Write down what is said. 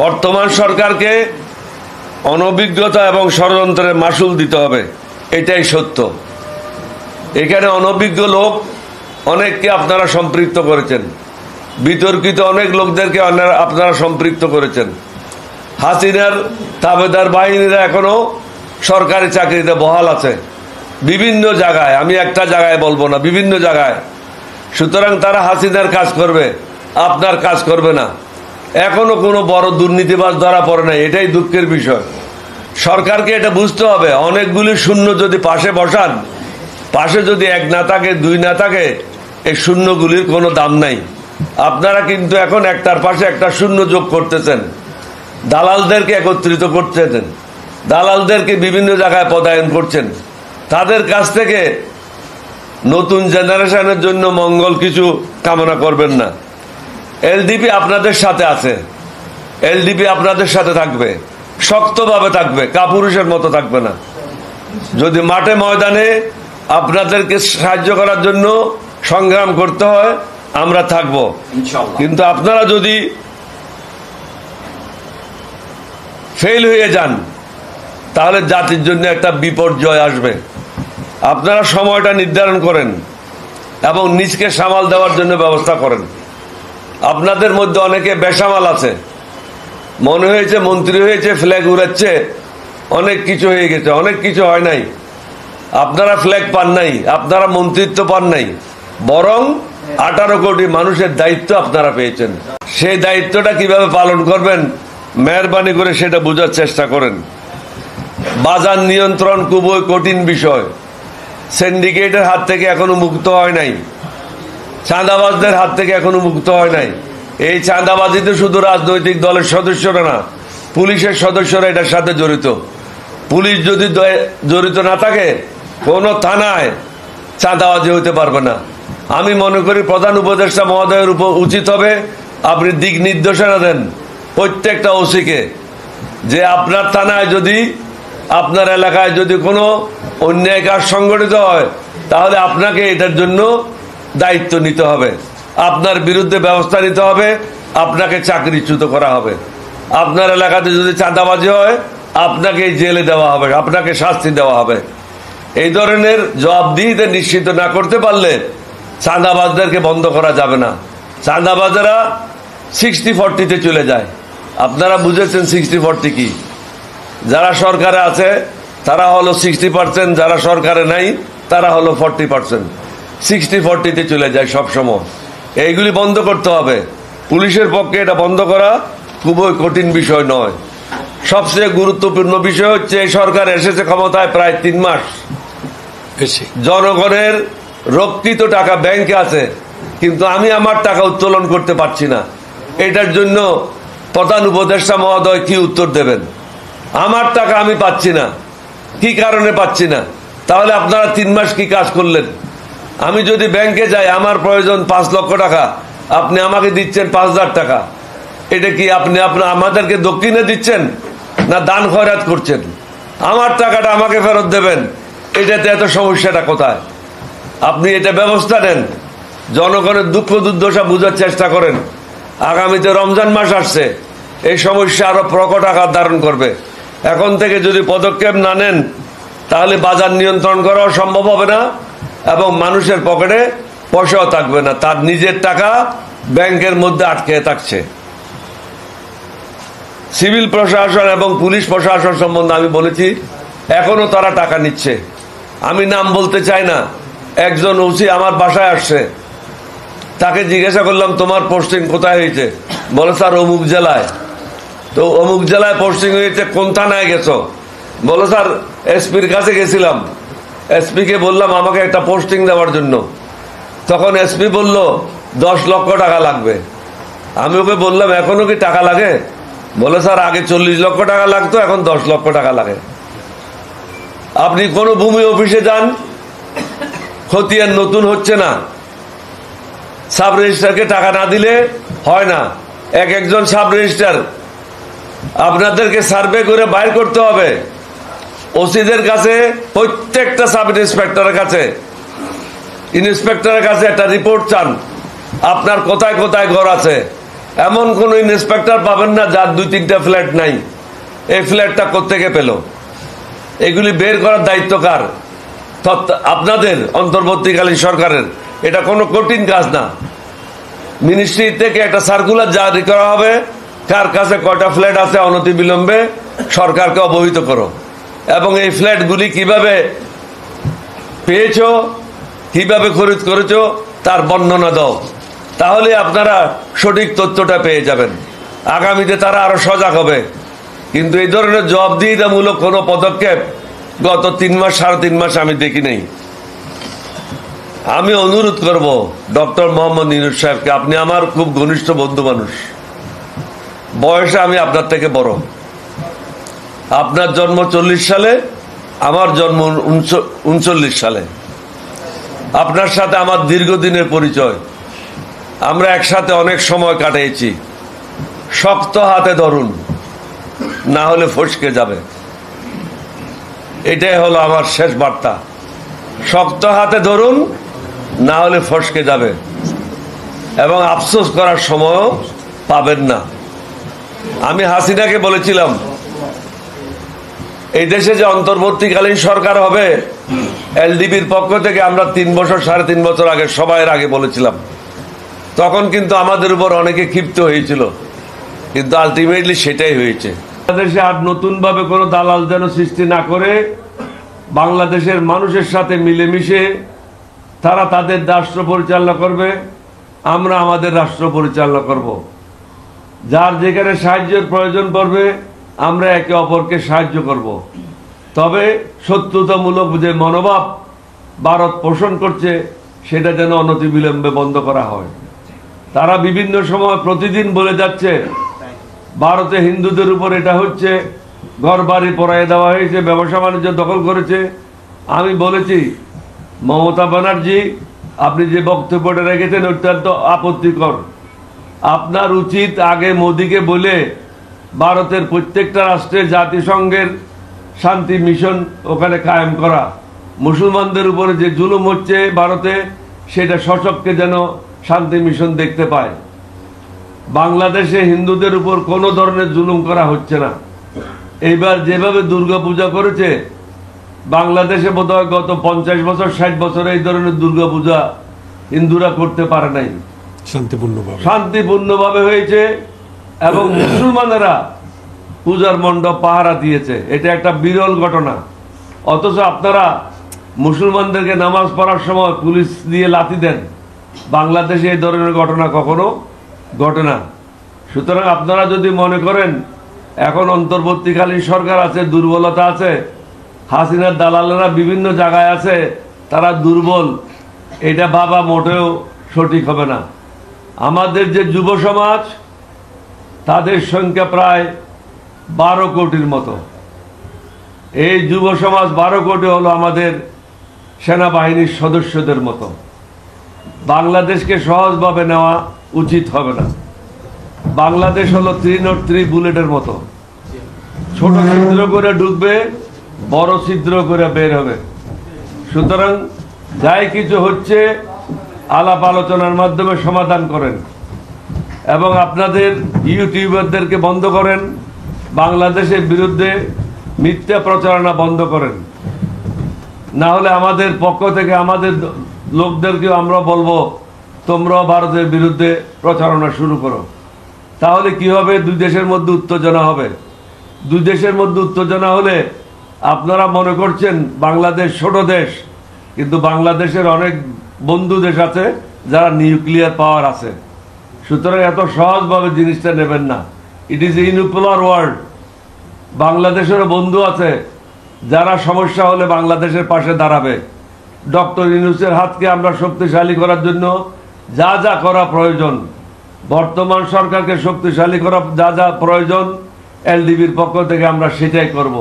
বর্তমান সরকারকে অনভিজ্ঞতা এবং ষড়যন্ত্রের মাসুল দিতে হবে, এটাই সত্য। এখানে অনভিজ্ঞ লোক অনেককে আপনারা সম্পৃক্ত করেছেন, বিতর্কিত অনেক লোকদেরকে আপনারা সম্পৃক্ত করেছেন। হাসিনার তাবেদার বাহিনীরা এখনো সরকারি চাকরিতে বহাল আছে বিভিন্ন জায়গায়, আমি একটা জায়গায় বলবো না, বিভিন্ন জায়গায়। সুতরাং তারা হাসিনার কাজ করবে, আপনার কাজ করবে না। এখনো কোনো বড় দুর্নীতিবাজ ধরা পড়ে নাই, এটাই দুঃখের বিষয়। সরকারকে এটা বুঝতে হবে, অনেকগুলি শূন্য যদি পাশে বসান, পাশে যদি এক না থাকে, দুই না থাকে, এই শূন্যগুলির কোনো দাম নাই। আপনারা কিন্তু এখন একটার পাশে একটা শূন্য যোগ করতেছেন, দালালদেরকে একত্রিত করতেছেন, দালালদেরকে বিভিন্ন জায়গায় পদায়ন করছেন। তাদের কাছ থেকে নতুন জেনারেশনের জন্য মঙ্গল কিছু কামনা করবেন না। এলডিপি আপনাদের সাথে আছে, এলডিপি আপনাদের সাথে থাকবে, শক্তভাবে থাকবে, কাপুরুষের মতো থাকবে না। যদি মাঠে ময়দানে আপনাদেরকে সাহায্য করার জন্য সংগ্রাম করতে হয়, আমরা থাকব। কিন্তু আপনারা যদি ফেল হয়ে যান, তাহলে জাতির জন্য একটা বিপর্যয় আসবে। আপনারা সময়টা নির্ধারণ করেন এবং নিজকে সামাল দেওয়ার জন্য ব্যবস্থা করেন। আপনাদের মধ্যে অনেকে বেসামাল আছে, মনে হয়েছে মন্ত্রী হয়েছে, ফ্ল্যাগ উড়াচ্ছে, অনেক কিছু হয়ে গেছে। অনেক কিছু হয় নাই। আপনারা ফ্ল্যাগ পান নাই, আপনারা মন্ত্রিত্ব পান নাই, বরং 18 কোটি মানুষের দায়িত্ব আপনারা পেয়েছেন। সেই দায়িত্বটা কিভাবে পালন করবেন, মেহরবানি করে সেটা বোঝার চেষ্টা করেন। বাজার নিয়ন্ত্রণ খুবই কঠিন বিষয়। সিন্ডিকেটের হাত থেকে এখনো মুক্ত হয় নাই, চাঁদাবাজদের হাত থেকে এখনো মুক্ত হয় নাই। এই চাঁদাবাজিতে শুধু রাজনৈতিক দলের সদস্যরা না, পুলিশের সদস্যরা এটার সাথে জড়িত। পুলিশ যদি জড়িত না থাকে, কোনো থানায় চাঁদাবাজি হতে পারবে না। আমি মনে করি প্রধান উপদেষ্টা মহোদয়ের উপর উচিত হবে আপনি দিক নির্দেশনা দেন প্রত্যেকটা ওসিকে, যে আপনার থানায় যদি, আপনার এলাকায় যদি কোনো অন্যায় কাজ সংগঠিত হয়, তাহলে আপনাকে এটার জন্য দায়িত্ব নিতে হবে, আপনার বিরুদ্ধে ব্যবস্থা নিতে হবে, আপনাকে চাকরিচ্যুত করা হবে। আপনার এলাকাতে যদি চাঁদাবাজি হয়, আপনাকে জেলে দেওয়া হবে, আপনাকে শাস্তি দেওয়া হবে। এই ধরনের জবাবদিহিতা নিশ্চিত না করতে পারলে চাঁদাবাজদেরকে বন্ধ করা যাবে না। চাঁদাবাজেরা 60-40-তে চলে যায়। আপনারা বুঝেছেন 60-40 কি? যারা সরকারে আছে তারা হলো 60%, যারা সরকারে নাই তারা হলো 40%। 60-40-তে চলে যায় সবসময়। এইগুলি বন্ধ করতে হবে। পুলিশের পক্ষে এটা বন্ধ করা খুবই কঠিন বিষয় নয়। সবচেয়ে গুরুত্বপূর্ণ বিষয় হচ্ছে, এই সরকার এসেছে ক্ষমতায় প্রায় 3 মাস, জনগণের রক্ষিত টাকা ব্যাংকে আছে, কিন্তু আমি আমার টাকা উত্তোলন করতে পারছি না। এটার জন্য প্রধান উপদেষ্টা মহোদয় কি উত্তর দেবেন? আমার টাকা আমি পাচ্ছি না, কি কারণে পাচ্ছি না? তাহলে আপনারা 3 মাস কি কাজ করলেন? আমি যদি ব্যাংকে যাই, আমার প্রয়োজন 5 লক্ষ টাকা, আপনি আমাকে দিচ্ছেন 5,000 টাকা। এটা কি আপনি আমাদেরকে দক্ষিণে দিচ্ছেন না দান খয়রাত করছেন? আমার টাকাটা আমাকে ফেরত দেবেন, এটাতে এত সমস্যাটা কোথায়? আপনি এটা ব্যবস্থা নেন, জনগণের দুঃখ দুর্দশা বোঝার চেষ্টা করেন। আগামীতে রমজান মাস আসছে, এই সমস্যা আরো প্রকট আকার ধারণ করবে। এখন থেকে যদি পদক্ষেপ না নেন, তাহলে বাজার নিয়ন্ত্রণ করাও সম্ভব হবে না এবং মানুষের পকেটে পয়সাও থাকবে না, তার নিজের টাকা ব্যাংকের মধ্যে আটকে থাকছে। সিভিল প্রশাসন এবং পুলিশ প্রশাসন সম্বন্ধে আমি বলেছি, এখনো তারা টাকা নিচ্ছে। আমি নাম বলতে চাই না। একজন ওসি আমার বাসায় আসছে, তাকে জিজ্ঞাসা করলাম তোমার পোস্টিং কোথায় হয়েছে? বলে স্যার অমুক জেলায়। তো অমুক জেলায় পোস্টিং হয়েছে, কোন থানায় গেছো? বলে স্যার এসপির কাছে গেছিলাম, এসপিকে বললাম আমাকে একটা পোস্টিং দেওয়ার জন্য। তখন এসপি বলল 10 লক্ষ টাকা লাগবে। আমি ওকে বললাম এখনো কি টাকা লাগে? বলে স্যার আগে 40 লক্ষ টাকা লাগতো, এখন 10 লক্ষ টাকা লাগে। আপনি কোন ভূমি অফিসে যান, খতিয়ান নতুন হচ্ছে না, সাব রেজিস্ট্রারকে টাকা না দিলে হয় না। একজন সাব রেজিস্ট্রার আপনাদেরকে সার্ভে করে বাইর করতে হবে। ওসিদের কাছে, প্রত্যেকটা সাব ইন্সপেক্টরের কাছে একটা রিপোর্ট চান, আপনার কোথায় কোথায় ঘর আছে, এমন কোন ইন্সপেক্টর পাবেন না যার 2-3টা ফ্ল্যাট নাই। এই ফ্ল্যাটটা কোত্থেকে পেল? এগুলি বের করার দায়িত্ব কার? আপনাদের, অন্তর্বর্তীকালীন সরকারের। এটা কোনো কঠিন কাজ না। মিনিস্ট্রি থেকে একটা সার্কুলার জারি করা হবে, কার কাছে কয়টা ফ্ল্যাট আছে অনতিবিলম্বে সরকারকে অবহিত করো, এবং এই ফ্ল্যাটগুলি কিভাবে পেয়েছো, কিভাবে খরিদ করেছো তার বর্ণনা দাও। তাহলে আপনারা সঠিক তথ্যটা পেয়ে যাবেন। আগামীতে তারা আরো সজাগ হবে। কিন্তু এই ধরনের জবাবদিহিতামূলক কোনো পদক্ষেপ গত 3 মাস 3.5 মাস আমি দেখি নাই। আমি অনুরোধ করব ডক্টর মোহাম্মদ ইউনূস সাহেবকে, আপনি আমার খুব ঘনিষ্ঠ বন্ধু মানুষ, বয়সে আমি আপনার থেকে বড়। আপনার জন্ম 40 সালে, আমার জন্ম 39 সালে। আপনার সাথে আমার দীর্ঘদিনের পরিচয়, আমরা একসাথে অনেক সময় কাটিয়েছি। শক্ত হাতে ধরুন, না হলে ফসকে যাবে। এটাই হলো আমার শেষ বার্তা। শক্ত হাতে ধরুন, না হলে ফসকে যাবে, এবং আফসোস করার সময়ও পাবেন না। আমি হাসিনাকে বলেছিলাম, এই দেশে যে অন্তর্বর্তীকালীন সরকার হবে, এলডিপির পক্ষ থেকে আমরা 3 বছর 3.5 বছর আগে সবাইয়ের আগে বলেছিলাম। তখন কিন্তু আমাদের উপর অনেকে ক্ষিপ্ত হয়েছিল, কিন্তু আলটিমেটলি সেটাই হয়েছে। বাংলাদেশে আর নতুন ভাবে কোনো দালাল যেন সৃষ্টি না করে, বাংলাদেশের মানুষের সাথে মিলেমিশে তারা তাদের রাষ্ট্র পরিচালনা করবে, আমরা আমাদের রাষ্ট্র পরিচালনা করব। যার যেখানে সাহায্যের প্রয়োজন পড়বে আমরা একে অপরকে সাহায্য করব। তবে শত্রুতামূলক যে মনোভাব ভারত পোষণ করছে সেটা যেন অনতিবিলম্বে বন্ধ করা হয়। তারা বিভিন্ন সময় প্রতিদিন বলে যাচ্ছে ভারতে হিন্দুদের উপর এটা হচ্ছে, ঘর বাড়ি পড়াইয়ে দেওয়া হয়েছে, ব্যবসা বাণিজ্য দখল করেছে। আমি বলেছি, মমতা ব্যানার্জি আপনি যে বক্তব্যটা রেখেছেন অত্যন্ত আপত্তিকর। আপনার উচিত আগে মোদিকে বলে ভারতের প্রত্যেকটা রাষ্ট্রে জাতিসংঘের শান্তি মিশন ওখানে কায়েম করা। মুসলমানদের উপরে যে জুলুম হচ্ছে ভারতে, সেটা সচক্ষে যেন শান্তি মিশন দেখতে পায়। বাংলাদেশে হিন্দুদের উপর কোনো ধরনের জুলুম করা হচ্ছে না। এইবার যেভাবে দুর্গাপূজা করেছে, বাংলাদেশে বোধহয় গত 50 বছর 60 বছরে এই ধরনের দুর্গাপূজা হিন্দুরা করতে পারে নাই। শান্তিপূর্ণভাবে হয়েছে, এবং মুসলমানেরা পূজার মণ্ডপ পাহারা দিয়েছে। এটা একটা বিরল ঘটনা। অথচ আপনারা মুসলমানদেরকে নামাজ পড়ার সময় পুলিশ দিয়ে লাথি দেন। বাংলাদেশে এই ধরনের ঘটনা কখনো ঘটে না। সুতরাং আপনারা যদি মনে করেন এখন অন্তর্বর্তীকালীন সরকার আছে, দুর্বলতা আছে, হাসিনার দালালেরা বিভিন্ন জায়গায় আছে, তারা দুর্বল, এটা ভাবা মোটেও সঠিক হবে না। আমাদের যে যুব সমাজ, তাদের সংখ্যা প্রায় 12 কোটির মতো। এই যুব সমাজ 12 কোটি হলো আমাদের সেনাবাহিনীর সদস্যদের মতো। বাংলাদেশকে সহজভাবে নেওয়া উচিত হবে না। বাংলাদেশ হলো 303 বুলেটের মতো, ছোট ছিদ্র করে ঢুকবে, বড় ছিদ্র করে বের হবে। সুতরাং যাই কিছু হচ্ছে আলাপ আলোচনার মাধ্যমে সমাধান করেন, এবং আপনাদের ইউটিউবারদেরকে বন্ধ করেন, বাংলাদেশের বিরুদ্ধে মিথ্যা প্রচারণা বন্ধ করেন। না হলে আমাদের পক্ষ থেকে আমাদের লোকদেরকেও আমরা বলবো তোমরাও ভারতের বিরুদ্ধে প্রচারণা শুরু করো। তাহলে কি হবে? 2 দেশের মধ্যে উত্তেজনা হবে। 2 দেশের মধ্যে উত্তেজনা হলে আপনারা মনে করছেন বাংলাদেশ ছোট দেশ, কিন্তু বাংলাদেশের অনেক বন্ধু দেশ আছে যারা নিউক্লিয়ার পাওয়ার আছে। সুতরাং এত সহজভাবে জিনিসটা নেবেন না। It is unipolar world. বাংলাদেশেরও বন্ধু আছে যারা সমস্যা হলে বাংলাদেশের পাশে দাঁড়াবে। ডক্টর ইউনূসের হাতকে আমরা শক্তিশালী করার জন্য যা যা করা প্রয়োজন, বর্তমান সরকারকে শক্তিশালী করা যা যা প্রয়োজন, এলডিপির পক্ষ থেকে আমরা সেটাই করব।